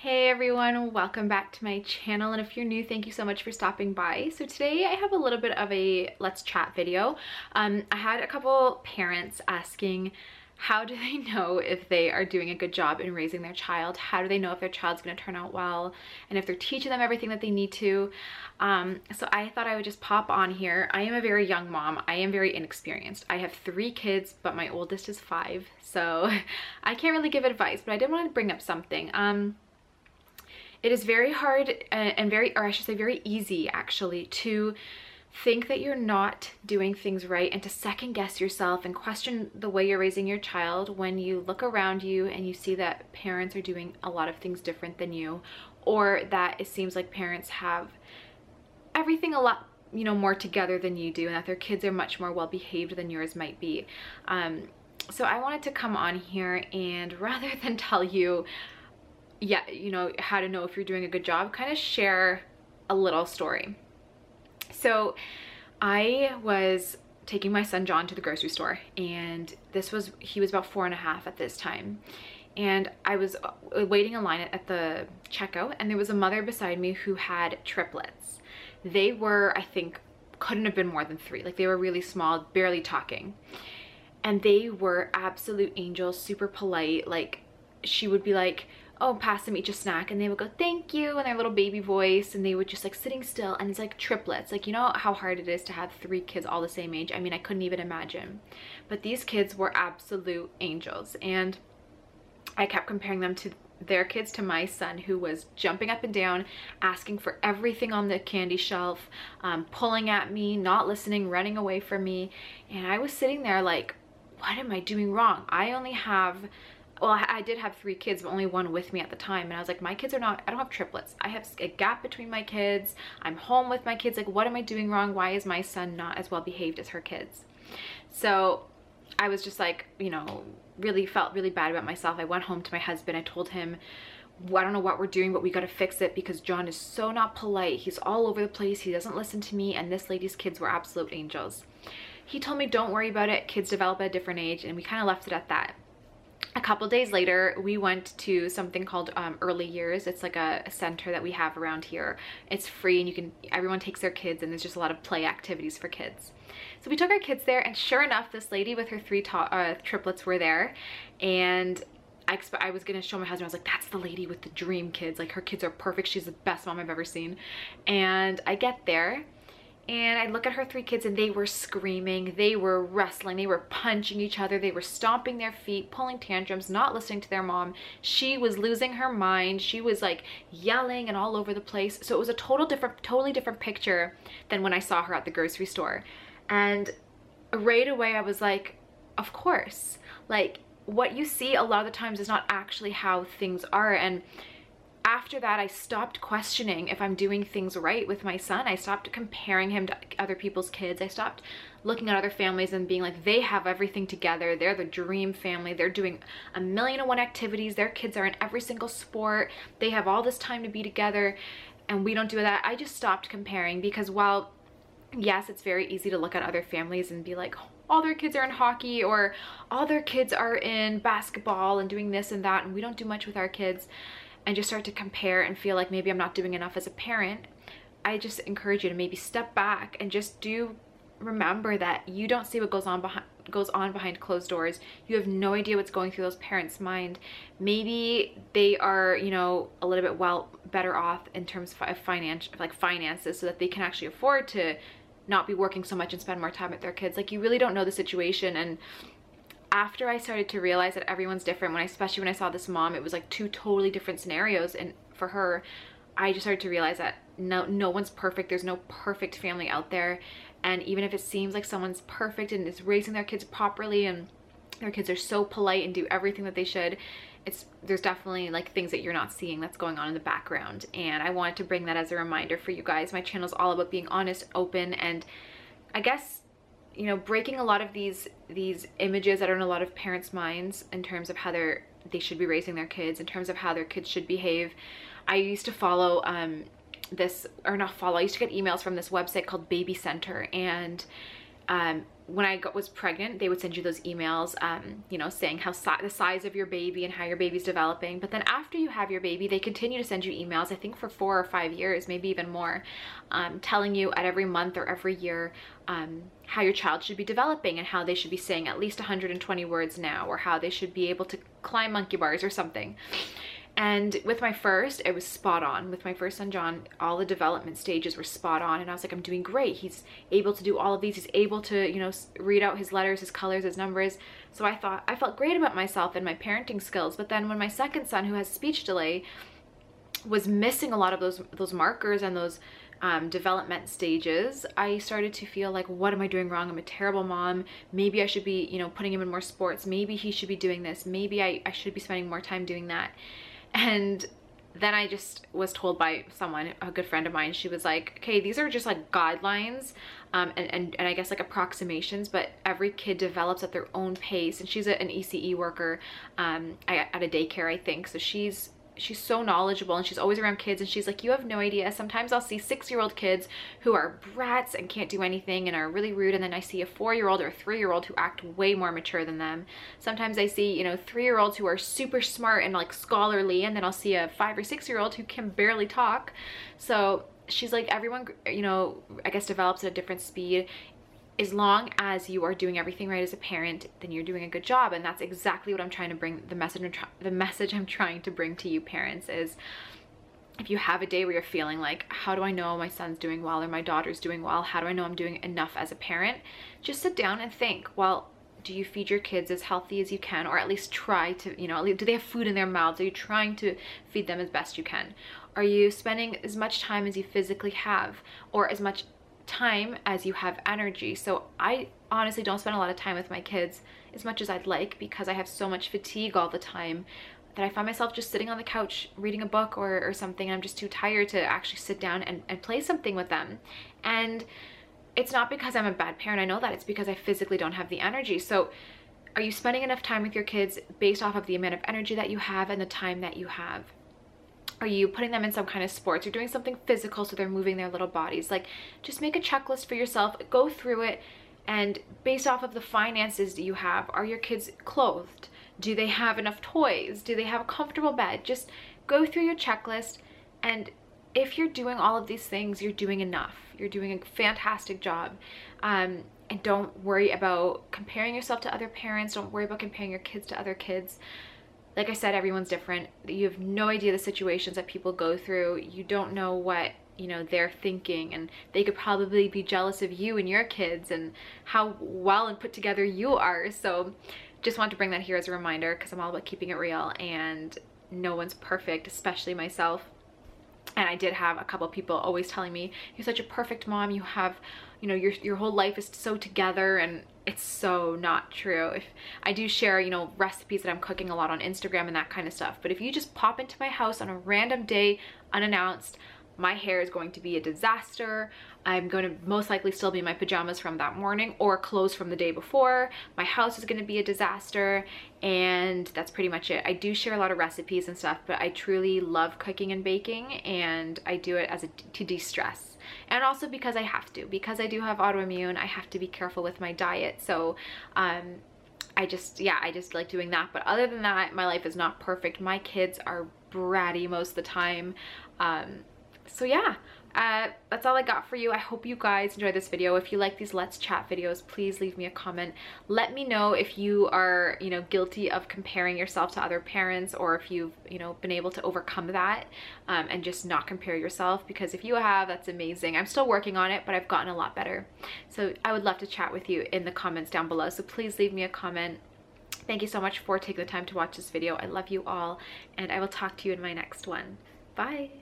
Hey everyone, welcome back to my channel, and if you're new, thank you so much for stopping by. So today I have a little bit of a let's chat video. I had a couple parents asking how do they know if they are doing a good job in raising their child? How do they know if their child's going to turn out well and if they're teaching them everything that they need to? So I thought I would just pop on here. I am a very young mom. I am very inexperienced. I have 3 kids, but my oldest is 5, so I can't really give advice, but I did want to bring up something. It is very hard and very easy actually to think that you're not doing things right and to second guess yourself and question the way you're raising your child when you look around you and you see that parents are doing a lot of things different than you, or that it seems like parents have everything a lot more together than you do, and that their kids are much more well behaved than yours might be. So I wanted to come on here and rather than tell you how to know if you're doing a good job, kind of share a little story. So I was taking my son John to the grocery store, and he was about 4.5 at this time. And I was waiting in line at the checkout, and there was a mother beside me who had triplets. They were, I think, couldn't have been more than 3. Like, they were really small, barely talking. And they were absolute angels, super polite. Like, she would be like, oh, pass them each a snack, and they would go, thank you, in their little baby voice, and they would just like sitting still. And it's like triplets. Like, you know how hard it is to have 3 kids all the same age? I mean, I couldn't even imagine. But these kids were absolute angels, and I kept comparing them to their kids to my son, who was jumping up and down, asking for everything on the candy shelf, pulling at me, not listening, running away from me. And I was sitting there like, what am I doing wrong? I did have 3 kids, but only 1 with me at the time. And I was like, I don't have triplets. I have a gap between my kids. I'm home with my kids. Like, what am I doing wrong? Why is my son not as well behaved as her kids? So I was just like, really felt really bad about myself. I went home to my husband. I told him, I don't know what we're doing, but we got to fix it because John is so not polite. He's all over the place. He doesn't listen to me. And this lady's kids were absolute angels. He told me, don't worry about it. Kids develop at a different age. And we kind of left it at that. A couple days later, we went to something called Early Years. It's like a center that we have around here. It's free, and everyone takes their kids, and there's just a lot of play activities for kids. So we took our kids there, and sure enough, this lady with her 3 triplets were there. And I was gonna show my husband. I was like, that's the lady with the dream kids. Like, her kids are perfect. She's the best mom I've ever seen. And I get there, and I look at her 3 kids, and they were screaming, they were wrestling, they were punching each other, they were stomping their feet, pulling tantrums, not listening to their mom. She was losing her mind. She was like yelling and all over the place. So it was a totally different picture than when I saw her at the grocery store. And right away I was like, of course, like, what you see a lot of the times is not actually how things are. And after that, I stopped questioning if I'm doing things right with my son. I stopped comparing him to other people's kids. I stopped looking at other families and being like, they have everything together. They're the dream family. They're doing 1,000,001 activities. Their kids are in every single sport. They have all this time to be together, and we don't do that. I just stopped comparing, because while, yes, it's very easy to look at other families and be like, all their kids are in hockey, or all their kids are in basketball and doing this and that, and we don't do much with our kids, and just start to compare and feel like maybe I'm not doing enough as a parent. I just encourage you to maybe step back and just remember that you don't see what goes on behind closed doors. You have no idea what's going through those parents' mind. Maybe they are, a little bit better off in terms of finances, so that they can actually afford to not be working so much and spend more time with their kids. Like, you really don't know the situation. And after I started to realize that everyone's different, especially when I saw this mom, it was like 2 totally different scenarios, and for her, I just started to realize that no one's perfect. There's no perfect family out there. And even if it seems like someone's perfect and is raising their kids properly, and their kids are so polite and do everything that they should, there's definitely like things that you're not seeing that's going on in the background. And I wanted to bring that as a reminder for you guys. My channel is all about being honest, open, and I guess, breaking a lot of these images that are in a lot of parents' minds in terms of how they should be raising their kids, in terms of how their kids should behave. I used to follow I used to get emails from this website called Baby Center, and when I was pregnant, they would send you those emails, you know, saying how the size of your baby and how your baby's developing. But then after you have your baby, they continue to send you emails, I think for 4 or 5 years, maybe even more, telling you at every month or every year how your child should be developing and how they should be saying at least 120 words now, or how they should be able to climb monkey bars or something. And with my first, it was spot on. With my first son, John, all the development stages were spot on. And I was like, I'm doing great. He's able to do all of these. He's able to, you know, read out his letters, his colors, his numbers. So I felt great about myself and my parenting skills. But then when my second son, who has speech delay, was missing a lot of those markers and those development stages, I started to feel like, what am I doing wrong? I'm a terrible mom. Maybe I should be, you know, putting him in more sports. Maybe he should be doing this. Maybe I should be spending more time doing that. And then I just was told by someone, a good friend of mine, she was like, okay, these are just like guidelines and I guess like approximations, but every kid develops at their own pace. And she's an ECE worker at a daycare, I think. So she's so knowledgeable, and she's always around kids, and she's like, you have no idea. Sometimes I'll see 6-year-old kids who are brats and can't do anything and are really rude, and then I see a 4-year-old or a 3-year-old who act way more mature than them. Sometimes I see, you know, 3-year-olds who are super smart and like scholarly, and then I'll see a 5 or 6-year-old who can barely talk. So she's like, everyone, you know, I guess develops at a different speed. As long as you are doing everything right as a parent, then you're doing a good job. And that's exactly what I'm trying to bring, the message I'm trying to bring to you parents is, if you have a day where you're feeling like, how do I know my son's doing well or my daughter's doing well? How do I know I'm doing enough as a parent? Just sit down and think, well, do you feed your kids as healthy as you can, or at least try to, you know, do they have food in their mouths? Are you trying to feed them as best you can? Are you spending as much time as you physically have, or as much time as you have energy? So I honestly don't spend a lot of time with my kids as much as I'd like, because I have so much fatigue all the time that I find myself just sitting on the couch reading a book or something, and I'm just too tired to actually sit down and play something with them. And it's not because I'm a bad parent, I know that. It's because I physically don't have the energy. So are you spending enough time with your kids based off of the amount of energy that you have and the time that you have? Are you putting them in some kind of sports or doing something physical so they're moving their little bodies? Like, just make a checklist for yourself, go through it, and based off of the finances that you have, are your kids clothed? Do they have enough toys? Do they have a comfortable bed? Just go through your checklist, and if you're doing all of these things, you're doing enough. You're doing a fantastic job. And don't worry about comparing yourself to other parents. Don't worry about comparing your kids to other kids. Like I said, everyone's different. You have no idea the situations that people go through. You don't know what, you know, they're thinking, and they could probably be jealous of you and your kids and how well and put together you are. So just want to bring that here as a reminder, because I'm all about keeping it real, and no one's perfect, especially myself. And I did have a couple of people always telling me, you're such a perfect mom, you have, you know, your whole life is so together, and it's so not true. If I do share, you know, recipes that I'm cooking a lot on Instagram and that kind of stuff, but if you just pop into my house on a random day unannounced, my hair is going to be a disaster. I'm going to most likely still be in my pajamas from that morning or clothes from the day before. My house is going to be a disaster, and that's pretty much it. I do share a lot of recipes and stuff, but I truly love cooking and baking, and I do it as to de-stress. And also because I have to, because I do have autoimmune, I have to be careful with my diet. So I just like doing that. But other than that, my life is not perfect. My kids are bratty most of the time. So yeah, that's all I got for you. I hope you guys enjoyed this video. If you like these Let's Chat videos, please leave me a comment. Let me know if you are, you know, guilty of comparing yourself to other parents, or if you've, you know, been able to overcome that and just not compare yourself, because if you have, that's amazing. I'm still working on it, but I've gotten a lot better. So I would love to chat with you in the comments down below. So please leave me a comment. Thank you so much for taking the time to watch this video. I love you all, and I will talk to you in my next one. Bye.